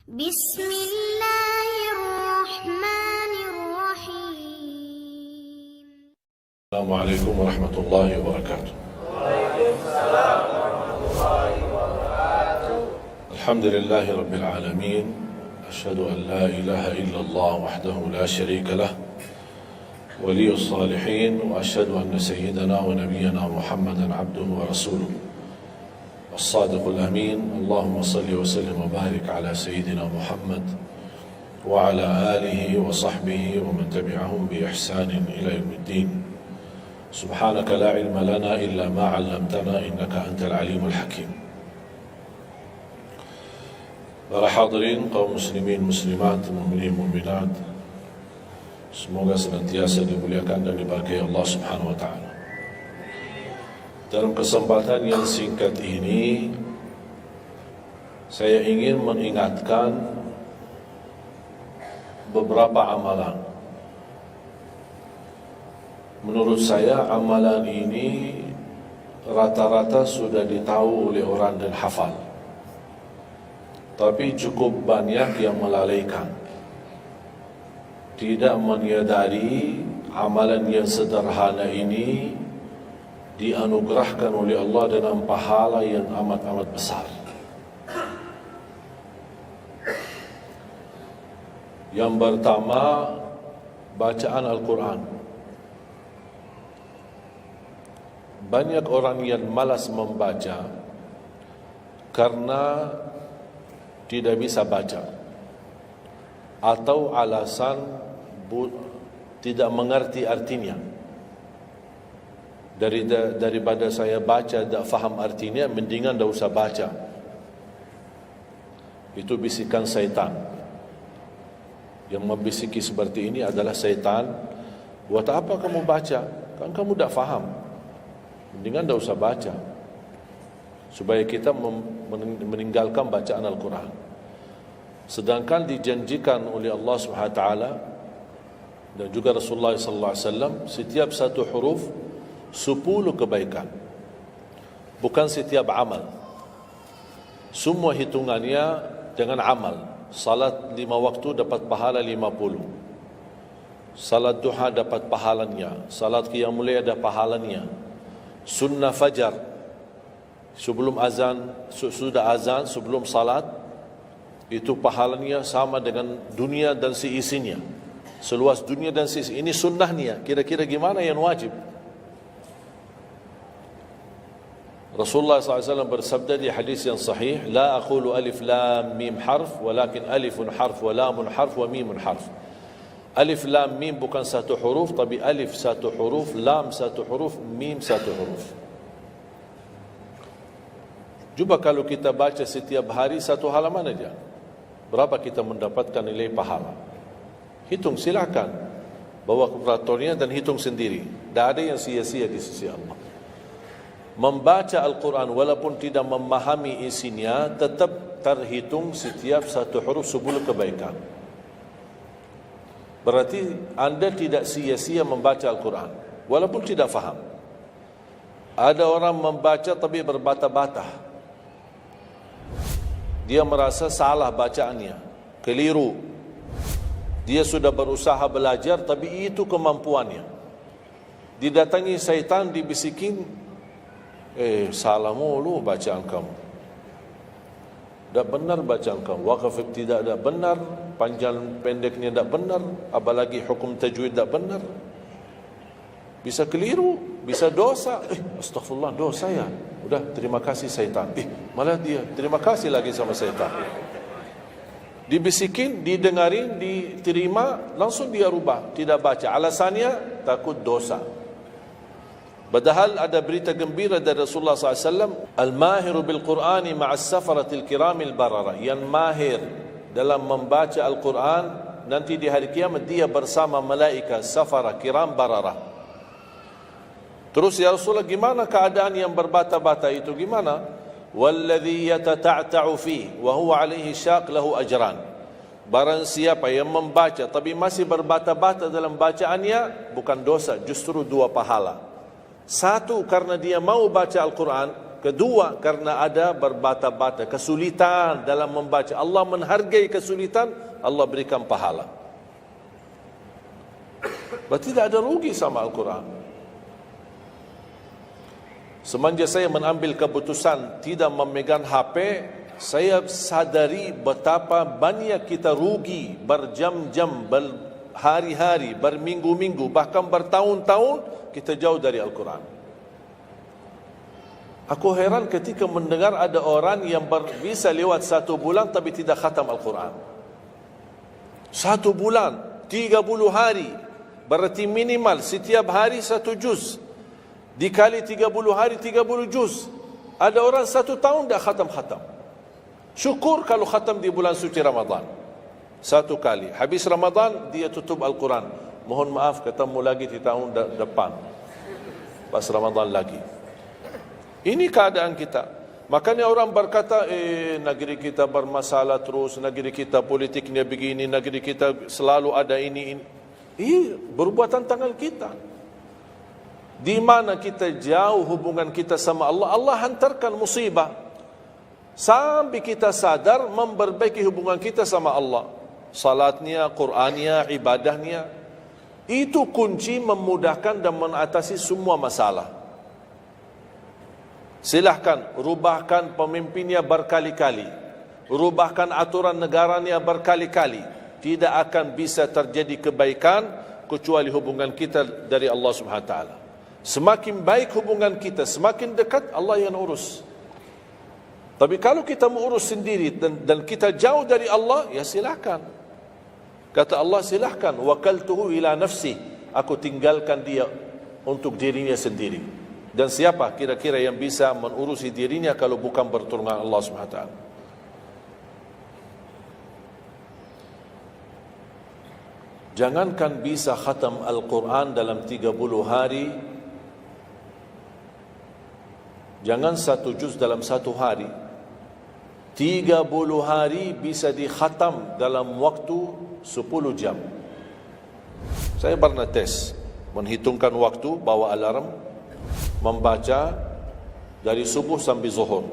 بسم الله الرحمن الرحيم. السلام عليكم ورحمة الله وبركاته. الحمد لله رب العالمين، أشهد أن لا إله إلا الله وحده لا شريك له ولي الصالحين، وأشهد أن سيدنا ونبينا محمدا عبده ورسوله الصادق الأمين. اللهم صل وسلم وبارك على سيدنا محمد وعلى آله وصحبه ومن تبعهم بإحسان إلى يوم الدين. سبحانك لا علم لنا إلا ما علمتنا إنك أنت العليم الحكيم. Para hadirin kaum muslimin muslimat, mukminin mukminat, semoga senantiasa dimuliakan dan diberkahi Allah Subhanahu wa taala. Dalam kesempatan yang singkat ini, saya ingin mengingatkan beberapa amalan. Menurut saya amalan ini rata-rata sudah ditahu oleh orang dan hafal, tapi cukup banyak yang melalaikan, tidak menyadari amalan yang sederhana ini dianugerahkan oleh Allah dengan pahala yang amat-amat besar. Yang pertama, bacaan Al-Quran. Banyak orang yang malas membaca karena tidak bisa baca, atau alasan tidak mengerti artinya. Daripada saya baca tak faham artinya, mendingan tak usah baca. Itu bisikan syaitan. Yang membisiki seperti ini adalah syaitan. Buat apa kamu baca? Kan kamu tak faham. Mendingan tak usah baca, supaya kita meninggalkan bacaan Al-Quran. Sedangkan dijanjikan oleh Allah SWT dan juga Rasulullah SAW, setiap satu huruf 10 kebaikan, bukan setiap amal. Semua hitungannya dengan amal. Salat 5 waktu dapat pahala 50, salat duha dapat pahalanya, salat qiyamul lail ada pahalanya, sunnah fajar sebelum azan, sudah azan sebelum salat, itu pahalanya sama dengan dunia dan seisinya, seluas dunia dan seisinya. Ini sunnahnya. Kira-kira gimana yang wajib? Rasulullah SAW bersabda di hadis yang sahih, la aqulu alif lam mim harf, walakin alifun harf wa lamun harf wa mimun harf. Alif lam mim bukan satu huruf, tapi alif satu huruf, lam satu huruf, mim satu huruf. Cuba kalau kita baca setiap hari satu halaman aja, berapa kita mendapatkan nilai pahala? Hitung, silakan, bawa kalkulatornya dan hitung sendiri. Tak ada yang sia-sia di sisi Allah. Membaca Al-Quran walaupun tidak memahami isinya, tetap terhitung setiap satu huruf 10 kebaikan. Berarti anda tidak sia-sia membaca Al-Quran walaupun tidak faham. Ada orang membaca tapi berbata-bata. Dia merasa salah bacaannya, keliru. Dia sudah berusaha belajar tapi itu kemampuannya. Didatangi syaitan, dibisikin, salah mulu bacaan kamu, tak benar bacaan kamu, wakaf tidak benar, panjang pendeknya tak benar, apalagi hukum tajwid tak benar. Bisa keliru, bisa dosa. Astagfirullah, dosa ya. Udah, terima kasih syaitan. Malah dia terima kasih lagi sama syaitan. Dibisikin, didengarin, diterima, langsung dia rubah, tidak baca. Alasannya takut dosa. Padahal ada berita gembira dari Rasulullah SAW, al-mahiru bil-Qur'ani ma'as safaratil kiramil barara. Yang mahir dalam membaca Al-Quran, nanti di hari kiamat dia bersama malaikat safara kiram barara. Terus ya Rasulullah, gimana keadaan yang berbata-bata itu? Gimana? Walladhi yatata'ta'u fi wa huwa alaihi syaq lahu ajran. Barang siapa yang membaca tapi masih berbata-bata dalam bacaannya, bukan dosa, justru 2 pahala. Satu, karena dia mau baca Al-Quran, Kedua, karena ada berbata-bata, kesulitan dalam membaca. Allah menghargai kesulitan, Allah berikan pahala. Berarti tidak ada rugi sama Al-Quran. Semenjak saya mengambil keputusan tidak memegang HP, saya sadari betapa banyak kita rugi berjam-jam, berhari-hari, berminggu-minggu, bahkan bertahun-tahun kita jauh dari Al-Quran. Aku heran ketika mendengar ada orang yang bisa lewat 1 bulan tapi tidak khatam Al-Quran. 1 bulan, 30 hari, berarti minimal setiap hari 1 juz. Dikali 30 hari 30 juz. Ada orang 1 tahun dah khatam-khatam. Syukur kalau khatam di bulan suci Ramadan 1 kali. Habis Ramadan dia tutup Al-Quran. Mohon maaf, ketemu lagi di tahun depan pas Ramadan lagi. Ini keadaan kita. Makanya orang berkata, negeri kita bermasalah terus, negeri kita politiknya begini, negeri kita selalu ada ini. Perbuatan tangan kita. Di mana kita jauh hubungan kita sama Allah, Allah hantarkan musibah sampai kita sadar memperbaiki hubungan kita sama Allah. Salatnya, Qur'annya, ibadahnya. Itu kunci memudahkan dan mengatasi semua masalah. Silahkan rubahkan pemimpinnya berkali-kali, rubahkan aturan negaranya berkali-kali, tidak akan bisa terjadi kebaikan kecuali hubungan kita dari Allah Subhanahu wa taala. Semakin baik hubungan kita, semakin dekat Allah yang urus. Tapi kalau kita mengurus sendiri dan kita jauh dari Allah, ya silahkan. Kata Allah, silahkan. Wakaltuhu ila nafsi. Aku tinggalkan dia untuk dirinya sendiri. Dan siapa kira-kira yang bisa mengurusi dirinya kalau bukan bertolongan Allah Subhanahu wa taala? Jangankan bisa khatam Al-Quran dalam 30 hari, jangan 1 juz dalam 1 hari, 30 hari bisa dikhatam dalam waktu 10 jam. Saya pernah tes, menghitungkan waktu, bawa alarm, membaca dari subuh sampai zuhur.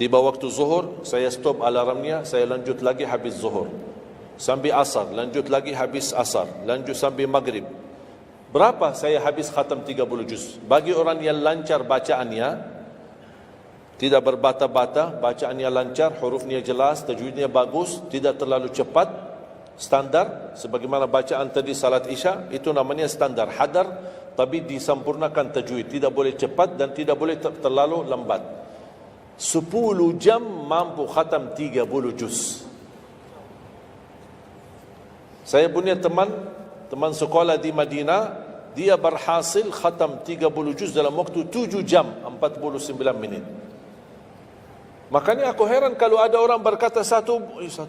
Tiba waktu zuhur, saya stop alarmnya, saya lanjut lagi habis zuhur. Sampai asar, lanjut lagi habis asar, lanjut sampai maghrib. Berapa saya habis khatam 30 juz? Bagi orang yang lancar bacaannya, tidak berbata-bata, bacaannya lancar, hurufnya jelas, tajwidnya bagus, tidak terlalu cepat, standar, sebagaimana bacaan tadi salat Isya, itu namanya standar, hadar, tapi disempurnakan tajwid, tidak boleh cepat dan tidak boleh terlalu lambat. 10 jam mampu khatam 30 juz. Saya punya teman sekolah di Madinah, dia berhasil khatam 30 juz dalam waktu 7 jam 49 menit. Makanya aku heran kalau ada orang berkata 1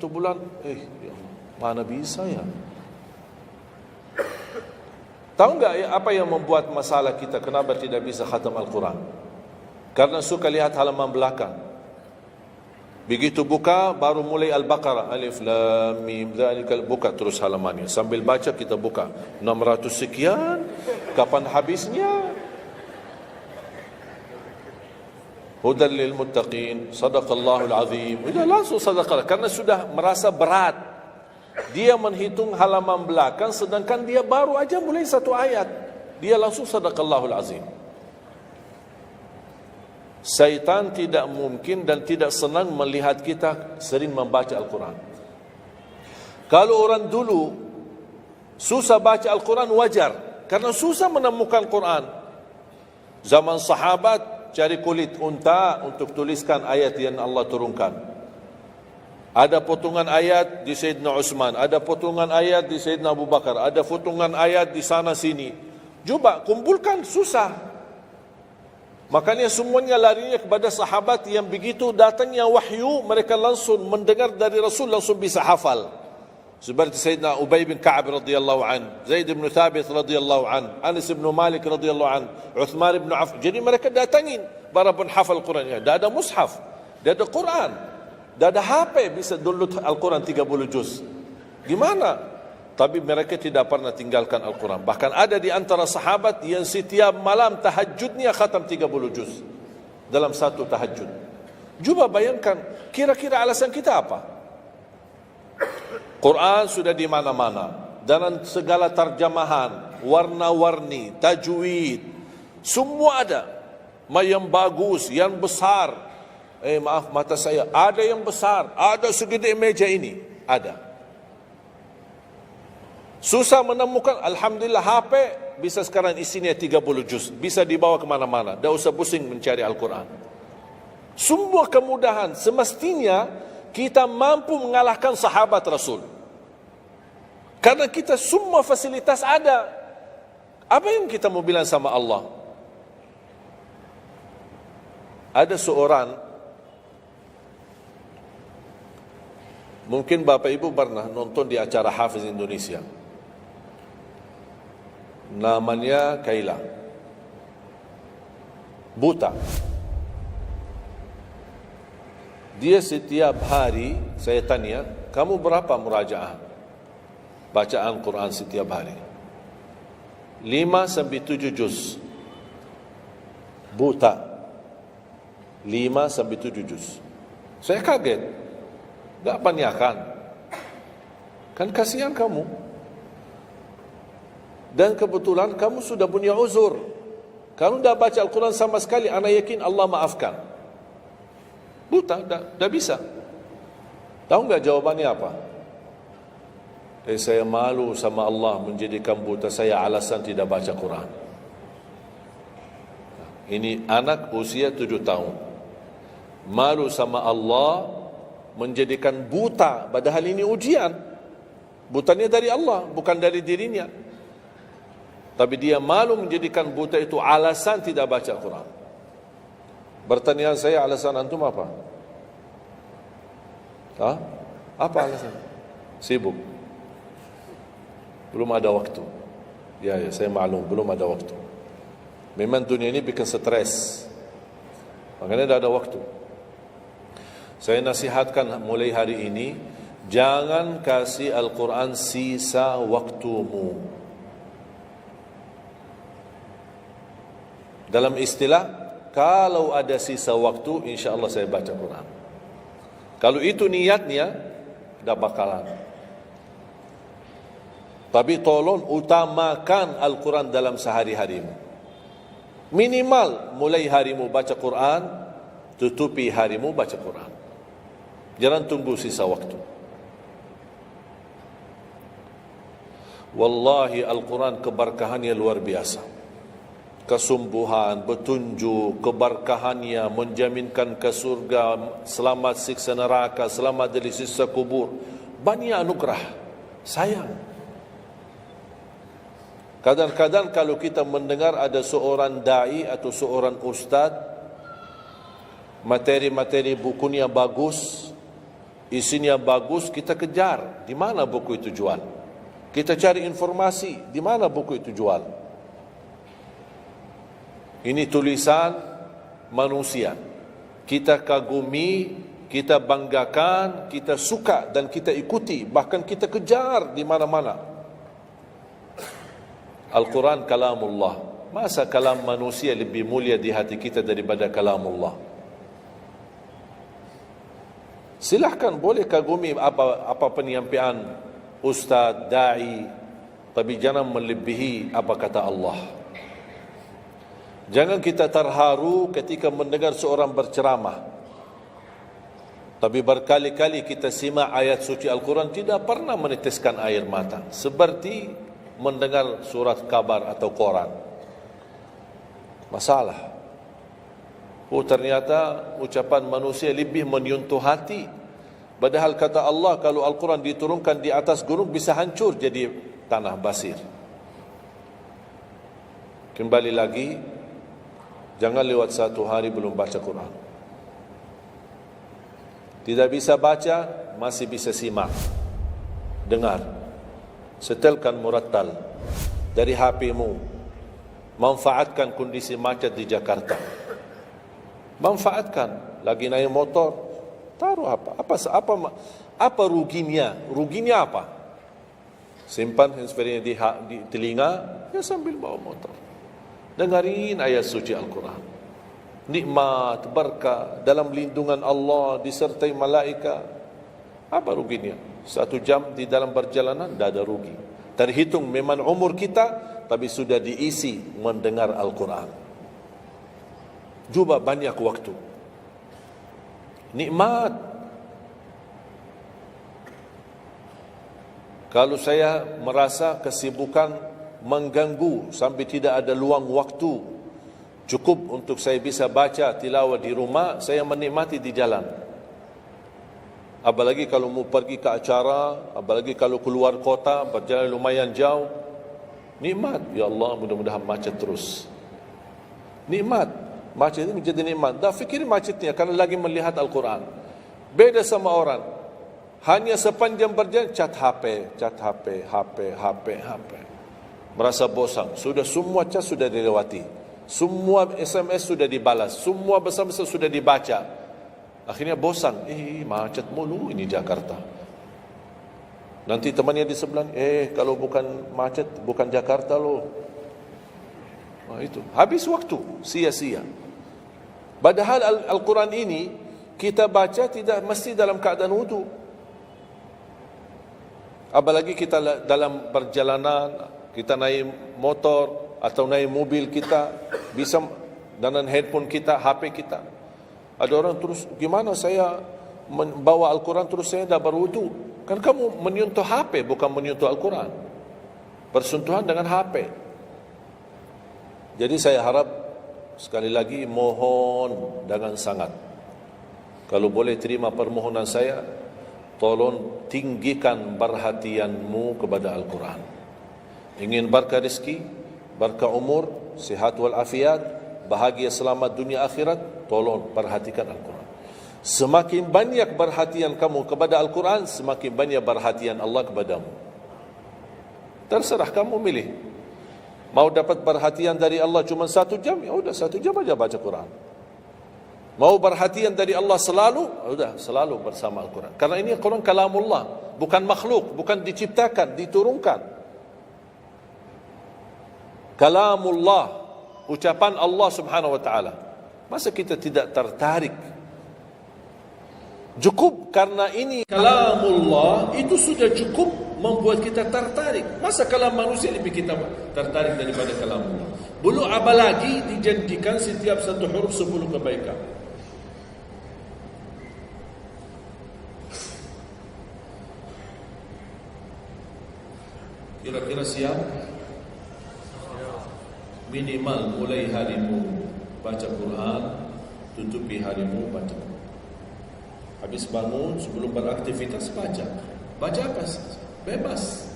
bulan, ya Allah, mana bisa ya? Tahu enggak apa yang membuat masalah kita kenapa tidak bisa khatam Al-Quran? Karena suka lihat halaman belakang. Begitu buka baru mulai Al-Baqarah, Alif Lam Mim Dzalikal, buka terus halamannya. Sambil baca kita buka 600 sekian, kapan habisnya? Hudan lil muttaqin, sadaqallahul azim. Sudah langsung sadaqah karena sudah merasa berat. Dia menghitung halaman belakang sedangkan dia baru aja mulai 1 ayat. Dia langsung sadaqallahul azim. Syaitan tidak mungkin dan tidak senang melihat kita sering membaca Al-Quran. Kalau orang dulu susah baca Al-Quran wajar, karena susah menemukan Quran. Zaman sahabat cari kulit unta untuk tuliskan ayat yang Allah turunkan. Ada potongan ayat di Sayyidina Utsman, ada potongan ayat di Sayyidina Abu Bakar, ada potongan ayat di sana sini. Coba kumpulkan, susah. Makanya semuanya larinya kepada sahabat yang begitu datangnya wahyu, mereka langsung mendengar dari Rasul, langsung bisa hafal. Seperti Sayyidina Ubay bin Ka'ab radhiyallahu an, Zaid bin Thabit radhiyallahu an, Anas bin Malik radhiyallahu an, Uthman bin Affan. Jadi mereka datangin para penghafal Quran. Dah ada mushaf, dah ada Quran. Dah ada HP bisa download Al-Quran 30 juz. Gimana? Tapi mereka tidak pernah tinggalkan Al-Quran. Bahkan ada di antara sahabat yang setiap malam tahajudnya khatam 30 juz. dalam satu tahajud. Cuba bayangkan, kira-kira alasan kita apa? Quran sudah di mana-mana, dan segala terjemahan, warna-warni, tajwid, semua ada. Yang bagus, yang besar. Maaf, mata saya. Ada yang besar, ada segede meja ini. Ada. Susah menemukan, alhamdulillah HP bisa sekarang isinya 30 juz. Bisa dibawa kemana-mana. Tak usah pusing mencari Al-Quran. Semua kemudahan. Semestinya kita mampu mengalahkan sahabat Rasul. Karena kita semua fasilitas ada. Apa yang kita mau bilang sama Allah? Ada seorang, mungkin Bapak Ibu pernah nonton di acara Hafiz Indonesia. Namanya Kaila. Buta. Dia setiap hari, saya tanya, kamu berapa murajaah? Bacaan Quran setiap hari. 5 sampai 7 juz. Buta. 5 sampai 7 juz. Saya kaget. Tak panyakan. Kan kasihan kamu. Dan kebetulan kamu sudah punya uzur. Kamu dah baca Al-Quran sama sekali, ana yakin Allah maafkan. Buta, dah bisa. Tahu enggak jawabannya apa? Saya malu sama Allah menjadikan buta saya alasan tidak baca Quran. Ini anak usia 7 tahun. Malu sama Allah menjadikan buta, padahal ini ujian. Butanya dari Allah, bukan dari dirinya. Tapi dia malu menjadikan buta itu alasan tidak baca Quran. Pertanyaan saya, alasan antum apa? Apa alasan? Sibuk. Belum ada waktu. Ya, saya maklum, belum ada waktu. Memang dunia ini bikin stres. Makanya tidak ada waktu. Saya nasihatkan mulai hari ini, jangan kasih Al-Quran sisa waktumu. Dalam istilah, kalau ada sisa waktu, insya Allah saya baca Quran. Kalau itu niatnya, tidak bakalan. Tapi tolong utamakan Al-Quran dalam sehari-harimu. Minimal mulai harimu baca Quran, tutupi harimu baca Quran. Jangan tunggu sisa waktu. Wallahi Al-Quran keberkahannya luar biasa. Kesumbuhan, petunjuk, keberkahannya menjaminkan ke surga, selamat siksa neraka, selamat dari siksa kubur. Banyak anugerah. Sayang. Kadang-kadang kalau kita mendengar ada seorang da'i atau seorang ustaz, materi-materi bukunya bagus, isinya bagus, kita kejar. Di mana buku itu jual? Kita cari informasi, di mana buku itu jual? Ini tulisan manusia. Kita kagumi, kita banggakan, kita suka dan kita ikuti, bahkan kita kejar di mana-mana. Al-Quran kalamullah. Masa kalam manusia lebih mulia di hati kita daripada kalamullah? Silahkan boleh kagumi apa penyampaian ustaz, da'i, tapi jangan melebihi apa kata Allah. Jangan kita terharu ketika mendengar seorang berceramah, tapi berkali-kali kita simak ayat suci Al-Quran tidak pernah meneteskan air mata, seperti mendengar surat kabar atau koran. Masalah. Ternyata ucapan manusia lebih menyentuh hati. Padahal kata Allah, kalau Al-Quran diturunkan di atas gunung bisa hancur jadi tanah basir. Kembali lagi, jangan lewat satu hari belum baca Quran. Tidak bisa baca, masih bisa simak, dengar. Setelkan murattal dari HP-mu. Manfaatkan kondisi macet di Jakarta. Manfaatkan. Lagi naik motor, taruh apa ruginya? Ruginya apa? Simpan handsfree di telinga, ya sambil bawa motor. Dengarin ayat suci Al-Quran. nikmat, berkah, dalam lindungan Allah, disertai malaikat. Apa ruginya? 1 jam di dalam perjalanan, tidak ada rugi. Terhitung memang umur kita, tapi sudah diisi mendengar Al-Quran. Juga banyak waktu. Nikmat. Kalau saya merasa kesibukan mengganggu sampai tidak ada luang waktu cukup untuk saya bisa baca tilawah di rumah, saya menikmati di jalan. Apalagi kalau mau pergi ke acara, apalagi kalau keluar kota, berjalan lumayan jauh, nikmat. Ya Allah, mudah-mudahan macet terus. Nikmat. Macet itu menjadi nikmat. Dah fikir macetnya karena lagi melihat Al-Quran. Beda sama orang, hanya sepanjang berjalan cat HP, HP. Merasa bosan. Sudah semua cat sudah dilewati, semua SMS sudah dibalas, semua pesan-pesan sudah dibaca. Akhirnya bosan. Macet mulu ini Jakarta. Nanti temannya di sebelah, kalau bukan macet, bukan Jakarta loh. Itu habis waktu, sia-sia. Padahal Al-Quran ini kita baca tidak mesti dalam keadaan wudu. Apalagi kita dalam perjalanan, kita naik motor atau naik mobil, kita bisa dengan handphone kita, HP kita. Ada orang terus, gimana saya membawa Al-Quran terus saya tidak berwudu? Kan kamu menyentuh HP, bukan menyentuh Al-Quran. Persentuhan dengan HP. Jadi saya harap, sekali lagi mohon dengan sangat, kalau boleh terima permohonan saya, tolong tinggikan perhatianmu kepada Al-Quran. Ingin berkah rezeki, berkah umur, sihat wal afiat, bahagia selamat dunia akhirat, tolong perhatikan Al-Quran. Semakin banyak perhatian kamu kepada Al-Quran, semakin banyak perhatian Allah kepadamu. Terserah kamu milih. Mau dapat perhatian dari Allah cuma 1 jam, ya udah 1 jam aja baca Quran. Mau perhatian dari Allah selalu, udah selalu bersama Al-Quran. Karena ini Al-Quran kalamullah, bukan makhluk, bukan diciptakan, diturunkan. Kalamullah, ucapan Allah Subhanahu wa taala. Masa kita tidak tertarik? Cukup karena ini kalamullah, itu sudah cukup membuat kita tertarik. Masa kalam manusia lebih kita tertarik daripada kalamullah? Belum apalagi dijanjikan setiap satu huruf 10 kebaikan. Kira-kira siap? Minimal mulai harimu baca Quran, tutupi harimu baca Quran. Habis bangun, sebelum beraktivitas baca. Baca apa? Bebas.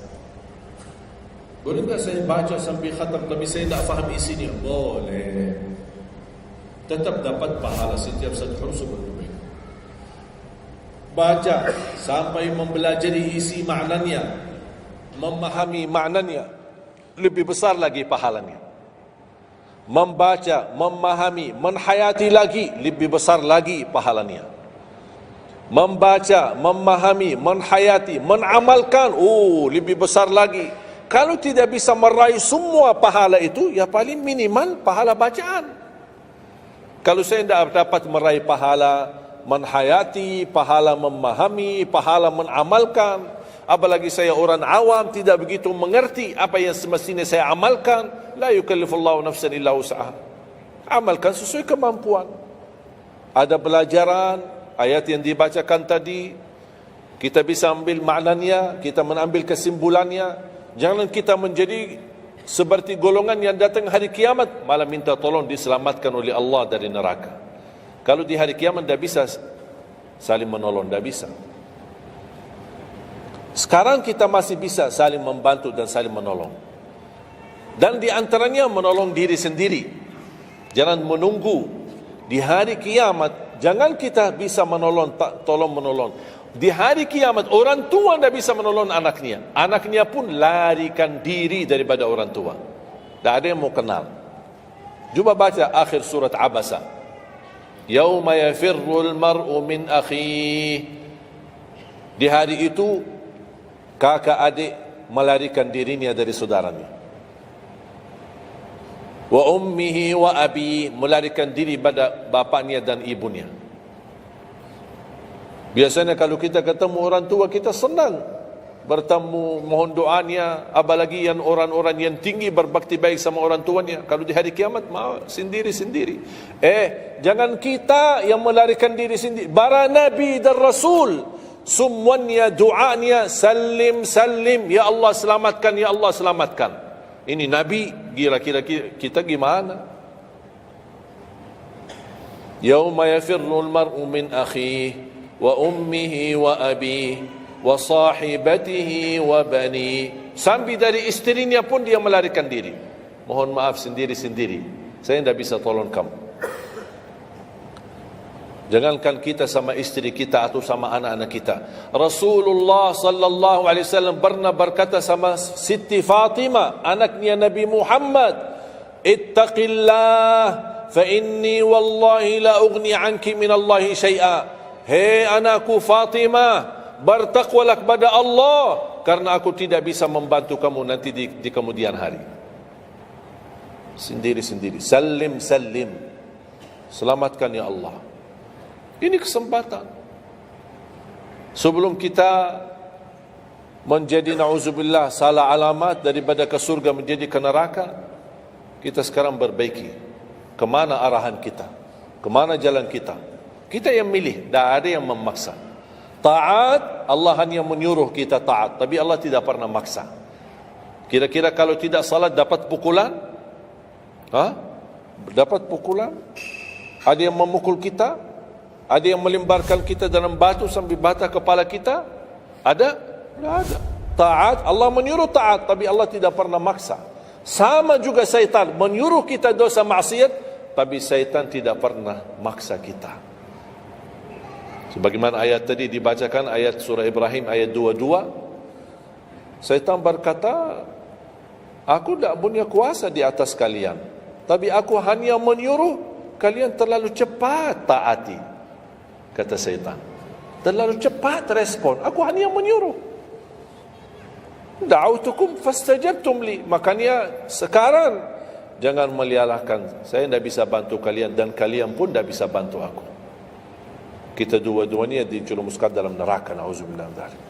Boleh tak saya baca sampai khatam tapi saya tak faham isinya? Boleh. Tetap dapat pahala setiap satu huruf berbeza. Baca sampai mempelajari isi maknanya, memahami maknanya, lebih besar lagi pahalanya. Membaca, memahami, menhayati lagi, lebih besar lagi pahalanya. Membaca, memahami, menhayati, menamalkan, lebih besar lagi. Kalau tidak bisa meraih semua pahala itu, ya paling minimal pahala bacaan. Kalau saya tidak dapat meraih pahala menhayati, pahala memahami, pahala menamalkan, apalagi saya orang awam tidak begitu mengerti apa yang semestinya saya amalkan, la yukallifullahu nafsan illa wus'aha. Amalkan sesuai kemampuan. Ada pelajaran ayat yang dibacakan tadi, kita bisa ambil maknanya, kita mengambil kesimpulannya. Jangan kita menjadi seperti golongan yang datang hari kiamat malah minta tolong diselamatkan oleh Allah dari neraka. Kalau di hari kiamat tidak bisa saling menolong, tidak bisa. Sekarang kita masih bisa saling membantu dan saling menolong. Dan di antaranya menolong diri sendiri. Jangan menunggu di hari kiamat. Jangan kita bisa menolong, tolong menolong. Di hari kiamat orang tua tidak bisa menolong anaknya. Anaknya pun larikan diri daripada orang tua. Tak ada yang mau kenal. Cuba baca akhir surat Abasa. Yauma yafirrul mar'u min akhihi. Di hari itu kakak adik melarikan dirinya dari saudaranya. wa ummihi wa abi, melarikan diri pada bapaknya dan ibunya. Biasanya kalau kita ketemu orang tua kita senang bertemu, mohon doanya, apalagi yang orang-orang yang tinggi berbakti baik sama orang tuanya. Kalau di hari kiamat mau sendiri-sendiri. Jangan kita yang melarikan diri sendiri. Para nabi dan rasul semuanya doanya salim salim, ya Allah selamatkan, ya Allah selamatkan. Ini nabi, kira-kira kita gimana? Yauma yafirru al-mar'u min akhihi wa ummihi wa abihi wa sahibatihi wa bani. Sampai dari istrinya pun dia melarikan diri. Mohon maaf, sendiri-sendiri. Saya tidak bisa tolong kamu. Jangankan kita sama istri kita atau sama anak-anak kita. Rasulullah sallallahu alaihi wasallam pernah berkata sama Siti Fatimah, anaknya Nabi Muhammad, ittaqillah fa inni wallahi la ughni anki min Allahi syai'a. Hei anakku Fatimah, bertakwalah kepada Allah, karena aku tidak bisa membantu kamu nanti di kemudian hari. Sendiri-sendiri. Salim salim, selamatkan ya Allah. Ini kesempatan. Sebelum kita menjadi na'udzubillah salah alamat daripada ke surga menjadi ke neraka, kita sekarang perbaiki kemana arahan kita, kemana jalan kita. Kita yang milih, tidak ada yang memaksa. Taat, Allah hanya menyuruh kita taat, tapi Allah tidak pernah maksa. Kira-kira kalau tidak salat dapat pukulan? Dapat pukulan? Ada yang memukul kita? Ada yang melemparkan kita dalam batu sampai bata kepala kita? Ada? Tidak ada. Taat, Allah menyuruh taat, tapi Allah tidak pernah maksa. Sama juga syaitan, menyuruh kita dosa maksiat, tapi syaitan tidak pernah maksa kita. Sebagaimana ayat tadi dibacakan, ayat surah Ibrahim ayat 22, syaitan berkata, aku tidak punya kuasa di atas kalian, tapi aku hanya menyuruh kalian terlalu cepat taati. Kata syaitan, terlalu cepat respon, aku hanya menyuruh. Da'autukum fastajabtum li. Makanya sekarang jangan melialahkan, saya tidak bisa bantu kalian dan kalian pun tidak bisa bantu aku. Kita dua-duanya dijerumuskan dalam neraka, na'udzubillah min dzalik.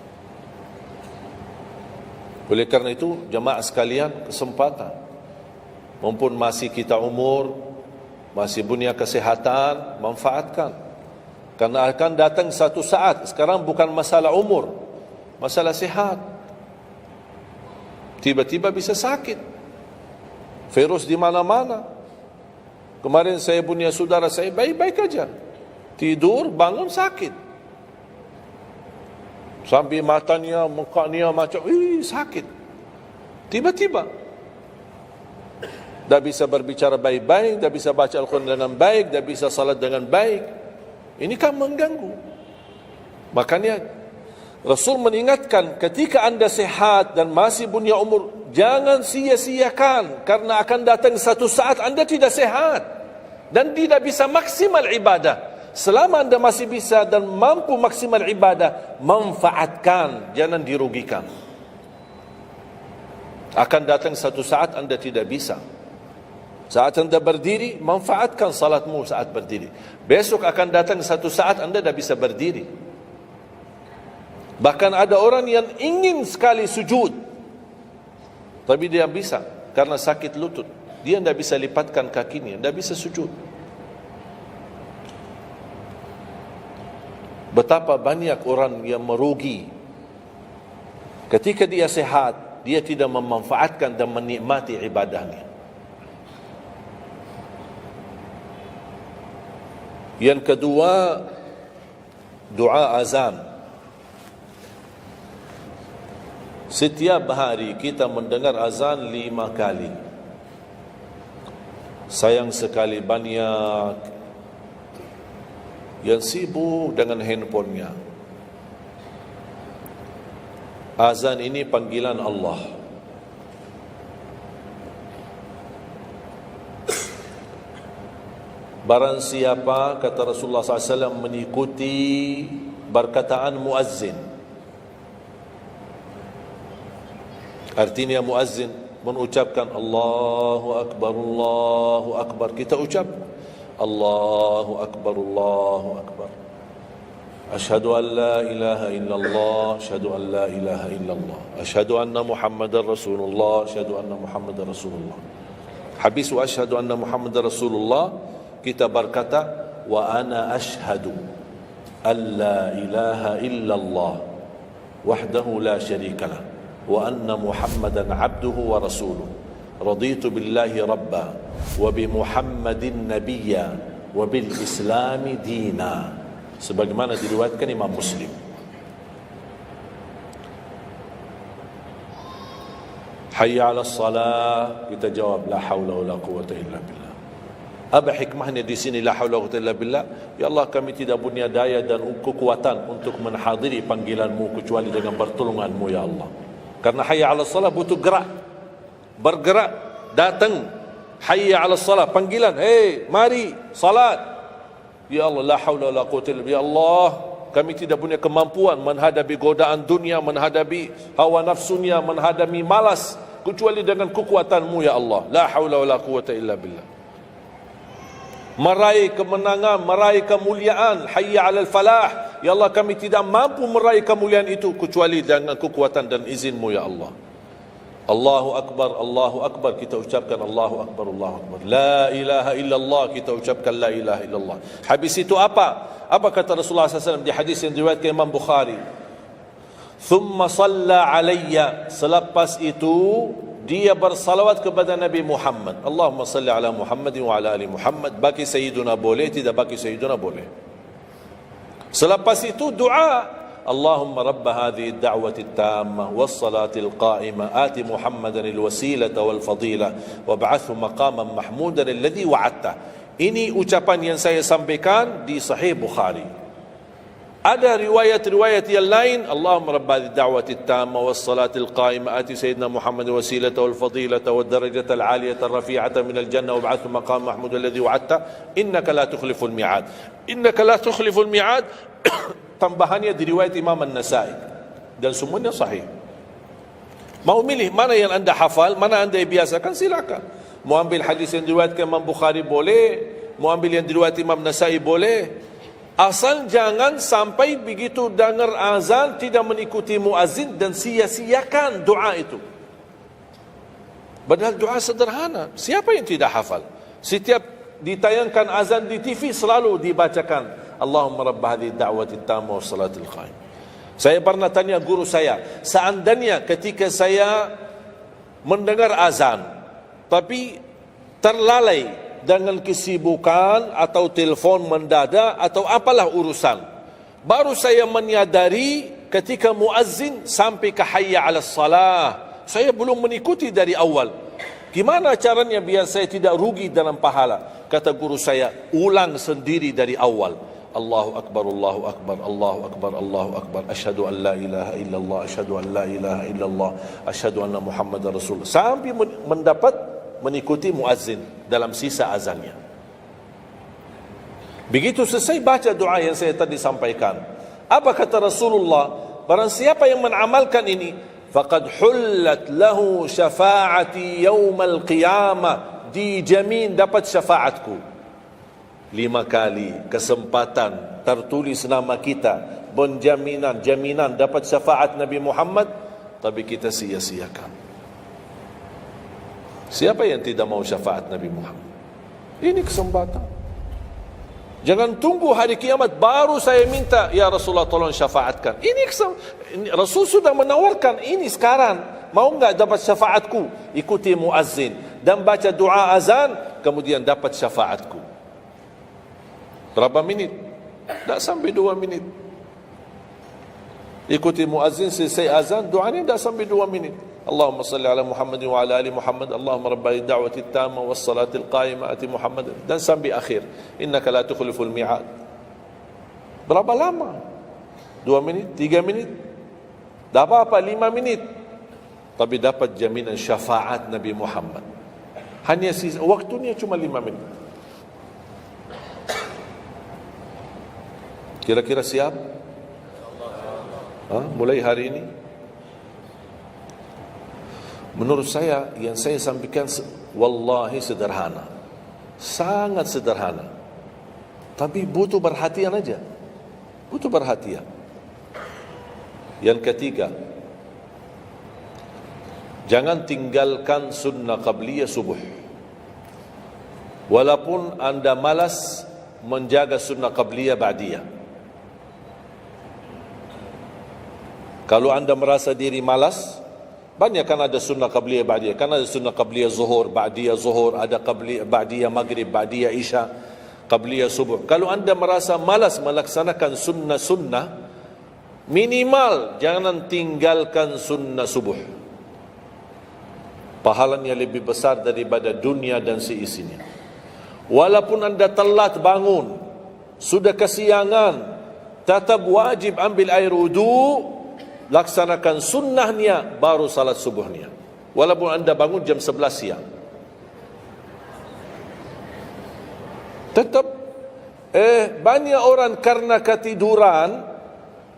Oleh karena itu, jemaah sekalian, kesempatan, mumpun masih kita umur, masih punya kesehatan, manfaatkan. Karena akan datang satu saat, sekarang bukan masalah umur, masalah sehat. Tiba-tiba bisa sakit, virus di mana-mana. Kemarin saya punya saudara saya baik-baik aja, tidur bangun sakit, sampai matanya, mukanya macam sakit. Tiba-tiba tak bisa berbicara baik-baik, tak bisa baca Al-Quran dengan baik, tak bisa salat dengan baik. Ini kan mengganggu. Makanya Rasul mengingatkan, ketika anda sehat dan masih punya umur, jangan sia-siakan, karena akan datang satu saat anda tidak sehat dan tidak bisa maksimal ibadah. Selama anda masih bisa dan mampu maksimal ibadah, manfaatkan, jangan dirugikan. Akan datang satu saat anda tidak bisa. Saat anda berdiri, manfaatkan salatmu saat berdiri. Besok akan datang satu saat anda tidak bisa berdiri. Bahkan ada orang yang ingin sekali sujud, tapi dia bisa, karena sakit lutut. Dia tidak bisa lipatkan kakinya, tidak bisa sujud. Betapa banyak orang yang merugi ketika dia sehat, dia tidak memanfaatkan dan menikmati ibadahnya. Yang kedua, doa azan. Setiap hari kita mendengar azan 5 kali. Sayang sekali banyak yang sibuk dengan handphonenya. Azan ini panggilan Allah. Barang siapa, kata Rasulullah SAW, mengikuti perkataan muazzin. Artinya muazzin mengucapkan Allahu Akbar, kita ucap Allahu Akbar. Asyhadu an la ilaha illallah, asyhadu an la ilaha illallah, asyhadu anna Muhammadar Rasulullah, asyhadu anna Muhammadar Rasulullah. Habis wa asyhadu anna Muhammadar Rasulullah, kita berkata wa ana asyhadu an la ilaha illallah wahdahu la syarikalah wa anna Muhammadan abduhu wa rasuluh. Raditu billahi rabba wa bi Muhammadin nabiyya wa bil islami dina, sebagaimana diriwayatkan Imam Muslim. Hayya 'alas salah, kita jawab la haula wala quwwata illa billah. Apa hikmahnya di sini la haula wala quwwata illa billah? Ya Allah, kami tidak punya daya dan kekuatan untuk menghadiri panggilan-Mu kecuali dengan pertolongan-Mu ya Allah. Karena hayya 'alas salah butuh gerak, bergerak, datang. Hayya 'alas salah, panggilan, hey mari salat. Ya Allah, la haula wala quwwata illa billah. Ya Allah, kami tidak punya kemampuan menghadapi godaan dunia, menghadapi hawa nafsunya, menghadapi malas kecuali dengan kekuatan-Mu ya Allah. La haula wala quwwata illa billah. Meraih kemenangan, meraih kemuliaan, hayya 'alal falah. Ya Allah, kami tidak mampu meraih kemuliaan itu kecuali dengan kekuatan dan izin-Mu ya Allah. Allahu Akbar, kita ucapkan Allahu Akbar. La ilaha illallah, kita ucapkan la ilaha illallah. Habis itu apa kata Rasulullah SAW di hadis yang diriwayatkan Imam Bukhari? Thumma salla alayya, selepas itu dia bersalawat kepada Nabi Muhammad. Allahumma salli ala Muhammad wa ala ali Muhammad. Bagi Sayyiduna boleh, tidak bagi Sayyiduna boleh. Selepas itu doa, Allahumma rabb hadhihi ad-da'wati at-tammah was-salati al-qa'imah ati Muhammadan al-wasilata wal-fadilah wab'athhu maqaman mahmudan alladhi wa'adta. Ini ucapan yang saya sampaikan di Sahih Bukhari. Ada riwayat-riwayat yang lain, Allahumma rabb hadhihi ad-da'wati at-tammah was-salati al-qa'imah ati sayyidina Muhammadan al-wasilata wal-fadilata wad-darajata al-'aliyata ar-rafi'ata min al-jannah wab'athhu maqaman mahmudan alladhi wa'adta innaka la tukhliful mi'ad. Innaka la tukhliful mi'ad. Tambahannya diriwayat Imam An-Nasai dan semuanya sahih. Mau milih mana yang anda hafal, mana anda biasakan, silakan. Mau ambil hadis yang diriwayatkan Imam Bukhari boleh, mau ambil yang diriwayat Imam Nasai boleh. Asal jangan sampai begitu dengar azan tidak mengikuti muazzin dan sia-siakan doa itu. Padahal doa sederhana. Siapa yang tidak hafal? Setiap ditayangkan azan di TV selalu dibacakan Allahumma rabb hadhihi ad-da'wati at-tammah was-salatil qa'imah. Saya pernah tanya guru saya, seandainya ketika saya mendengar azan tapi terlalai dengan kesibukan atau telefon mendadak atau apalah urusan, baru saya menyadari ketika muazzin sampai ke hayya 'alas salah, saya belum mengikuti dari awal. Gimana caranya biar saya tidak rugi dalam pahala? Kata guru saya, ulang sendiri dari awal. Allahu Akbar, Allahu Akbar, Allahu Akbar, Allahu Akbar. Asyhadu an la ilaha illallah, asyhadu an la ilaha illallah, asyhadu anna Muhammadar Rasulullah. Sampai mendapat mengikuti muazzin dalam sisa azannya. Begitu selesai baca doa yang saya tadi sampaikan, apa kata Rasulullah? Barang siapa yang mengamalkan ini, faqad hullat lahu syafa'ati yaumal qiyamah, dijamin dapat syafaatku. 5 kali kesempatan tertulis nama kita, jaminan dapat syafaat Nabi Muhammad, tapi kita sia-siakan. Siapa yang tidak mau syafaat Nabi Muhammad? Ini kesempatan. Jangan tunggu hari kiamat baru saya minta, ya Rasulullah tolong syafaatkan. Rasul sudah menawarkan ini sekarang. Mau enggak dapat syafaatku? Ikuti muazzin dan baca doa azan, kemudian dapat syafaatku. Berapa minit? Tak sampai 2 minit. Ikuti muazzin, selesai azan, doanya tak sampai 2 minit. Allahumma salli ala Muhammad wa ala ali Muhammad. Allahumma rabb hadhihi ad-da'wati at-tammah was-salati al-qa'imah ati Muhammad. Dan sampai akhir. Innaka la tukhliful mi'ad. Berapa lama? 2 minit? 3 minit? Tak apa-apa, 5 minit. Tapi dapat jaminan syafaat Nabi Muhammad. Hanya waktunya cuma 5 minit. Kira-kira siap? Mulai hari ini. Menurut saya, yang saya sampaikan wallahi sederhana, sangat sederhana, tapi butuh perhatian aja, butuh perhatian. Yang ketiga, jangan tinggalkan sunnah qabliyah subuh. Walaupun anda malas menjaga sunnah qabliyah ba'diyah. Kalau anda merasa diri malas, banyak kan ada sunnah qabliyah ba'diyah. Kan ada sunnah qabliyah zuhur, ba'diyah zuhur, ada qabliyah ba'diyah maghrib, ba'diyah isya, qabliyah subuh. Kalau anda merasa malas melaksanakan sunnah-sunnah, minimal jangan tinggalkan sunnah subuh. Pahalanya lebih besar daripada dunia dan seisinya. Walaupun anda telat bangun, sudah kesiangan, tetap wajib ambil air wudu, laksanakan sunnahnya, baru salat subuhnya. Walaupun anda bangun jam 11 siang. Tetap banyak orang karena ketiduran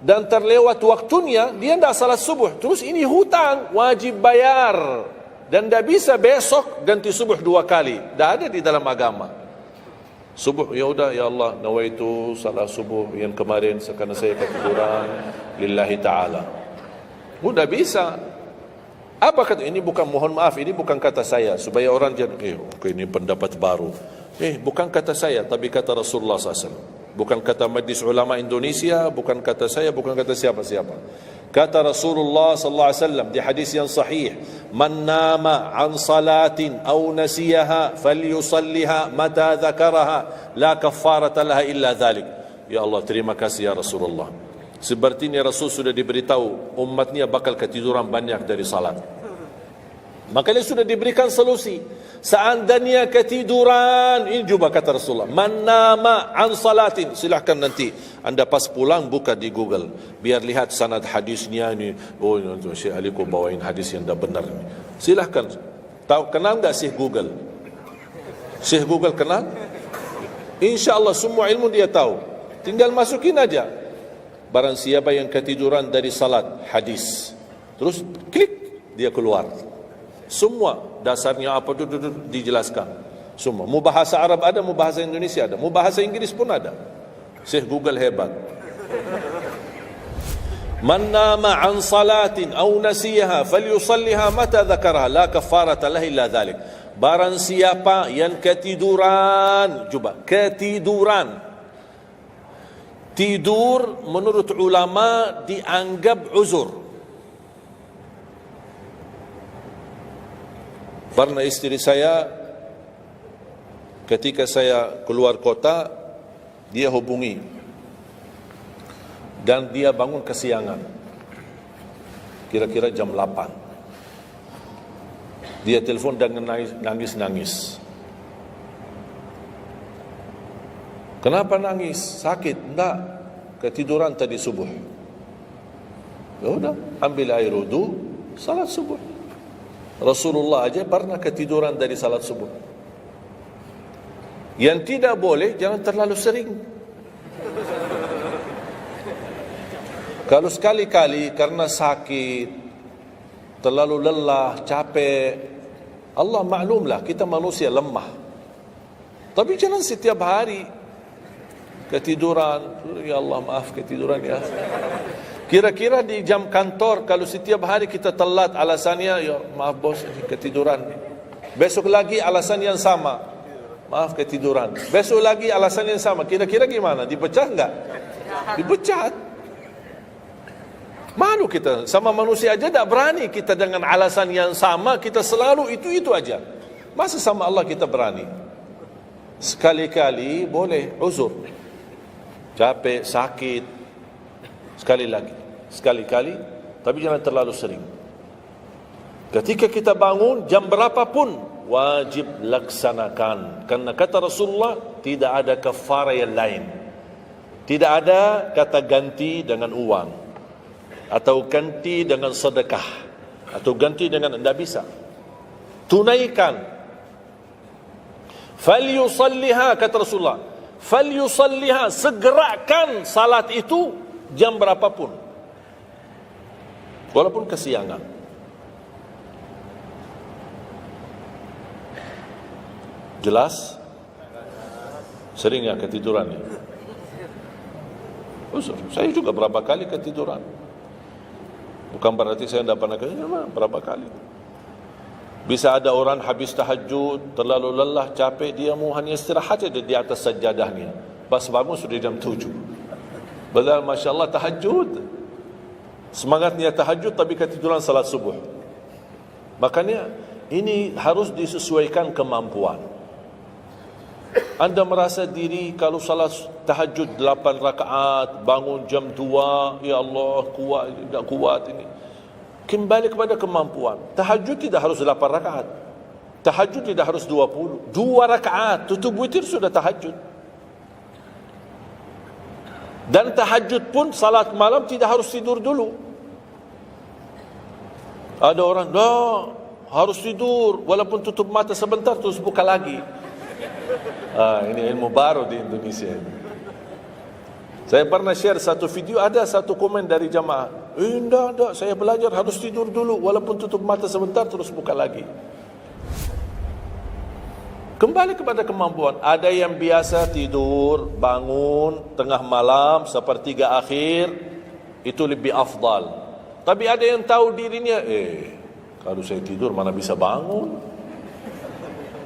dan terlewat waktunya, dia tidak salat subuh. Terus ini hutang, wajib bayar. Dan tidak bisa besok ganti subuh 2 kali. Tidak ada di dalam agama. Subuh, ya udah, ya Allah, nawaitu salat subuh yang kemarin karena saya ketiduran lillahi ta'ala. Tidak bisa. Apa kata? Ini bukan, mohon maaf, ini bukan kata saya, supaya orang jangan, ini pendapat baru. Bukan kata saya, tapi kata Rasulullah SAW. Bukan kata Majlis Ulama Indonesia, bukan kata saya, bukan kata siapa-siapa. Kata Rasulullah sallallahu alaihi wasallam di hadis yang sahih, "Man nama an salatin aw nasiyaha falyusalliha mata dzakaraha, la kaffarata laha illa dzalik." Ya Allah, terima kasih ya Rasulullah. Sepertinya Rasul sudah diberitahu umatnya bakal ketiduran banyak dari salat. Maka dia sudah diberikan solusi. Seandainya ketiduran, ini juga kata Rasulullah, "Man nama an salatin." Silahkan nanti anda pas pulang buka di Google, biar lihat sanad hadisnya ini. Oh, Syekh Ali kau bawain hadis yang dah benar ini. Silahkan. Tahu, kenal enggak Syekh Google? Syekh Google kenal? InsyaAllah semua ilmu dia tahu. Tinggal masukin aja. Barang siapa yang ketiduran dari salat, hadis. Terus klik, dia keluar. Semua dasarnya apa itu dijelaskan. Semua. Mu bahasa Arab ada, mu bahasa Indonesia ada, mu bahasa Inggris pun ada. Syekh Google hebat. Man nama an salatin aw nasiyaha falyusalliha mata dzakaraha, la kafarata lahu illa dzalik. Barang siapa yang ketiduran, coba ketiduran. Tidur menurut ulama dianggap uzur. Pernah istri saya ketika saya keluar kota, dia hubungi dan dia bangun kesiangan, kira-kira jam 8. Dia telepon dan nangis-nangis. Kenapa nangis? Sakit? Enggak, ketiduran tadi subuh. Ya udah, ambil air wudu, salat subuh. Rasulullah aja pernah ketiduran dari salat subuh. Yang tidak boleh, jangan terlalu sering. Kalau sekali-kali karena sakit, terlalu lelah, capek, Allah maklumlah kita manusia lemah. Tapi jangan setiap hari ketiduran. Ya Allah, maaf ketiduran ya. Kira-kira di jam kantor, kalau setiap hari kita telat, alasannya, ya maaf bos, ketiduran. Besok lagi alasan yang sama, maaf ketiduran. Besok lagi alasan yang sama. Kira-kira gimana? Dipecat enggak? Dipecat. Malu kita, sama manusia aja tak berani kita dengan alasan yang sama, kita selalu itu aja. Masa sama Allah kita berani? Sekali-kali boleh uzur. Capek, sakit, sekali-kali, tapi jangan terlalu sering. Ketika kita bangun, jam berapapun, wajib laksanakan. Karena kata Rasulullah, tidak ada kafarah yang lain. Tidak ada kata ganti dengan uang, atau ganti dengan sedekah, atau ganti dengan, tidak bisa. Tunaikan. Falyusalliha, kata Rasulullah, falyusalliha, segerakan salat itu jam berapapun, walaupun kesiangan. Jelas? Sering ya ketiduran ya? Saya juga berapa kali ketiduran. Bukan berarti saya tidak pernah ketiduran, berapa kali. Bisa ada orang habis tahajud, terlalu lelah, capek, dia mau hanya istirahat saja di atas sajadahnya. Pas bangun sudah jam 7. Padahal Masya Allah tahajud. Semangatnya tahajud tapi ketiduran salat subuh. Makanya ini harus disesuaikan kemampuan. Anda merasa diri kalau salat tahajud 8 rakaat, bangun jam 2, ya Allah kuat, tidak kuat ini. Kembali kepada kemampuan. Tahajud tidak harus 8 rakaat. Tahajud tidak harus 20. 2 rakaat, tutup witir sudah tahajud. Dan tahajud pun salat malam tidak harus tidur dulu. Ada orang, harus tidur, walaupun tutup mata sebentar terus buka lagi. Ini ilmu baru di Indonesia ini. Saya pernah share satu video, ada satu komen dari jamaah, enggak, saya belajar harus tidur dulu, walaupun tutup mata sebentar terus buka lagi. Kembali kepada kemampuan. Ada yang biasa tidur, bangun tengah malam, sepertiga akhir, itu lebih afdal. Tapi ada yang tahu dirinya, kalau saya tidur mana bisa bangun.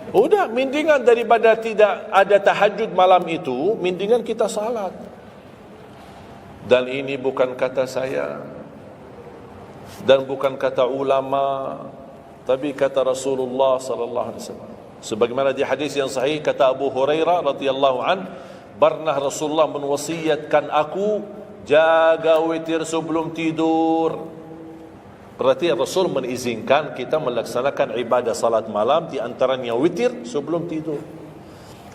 Udah, mendingan daripada tidak ada tahajud malam itu, mendingan kita salat. Dan ini bukan kata saya, dan bukan kata ulama, tapi kata Rasulullah sallallahu alaihi wasallam. Sebagaimana di hadis yang sahih kata Abu Hurairah radhiyallahu an, pernah Rasulullah menwasiatkan aku jaga witir sebelum tidur. Berarti Rasul mengizinkan kita melaksanakan ibadah salat malam, di antaranya witir sebelum tidur.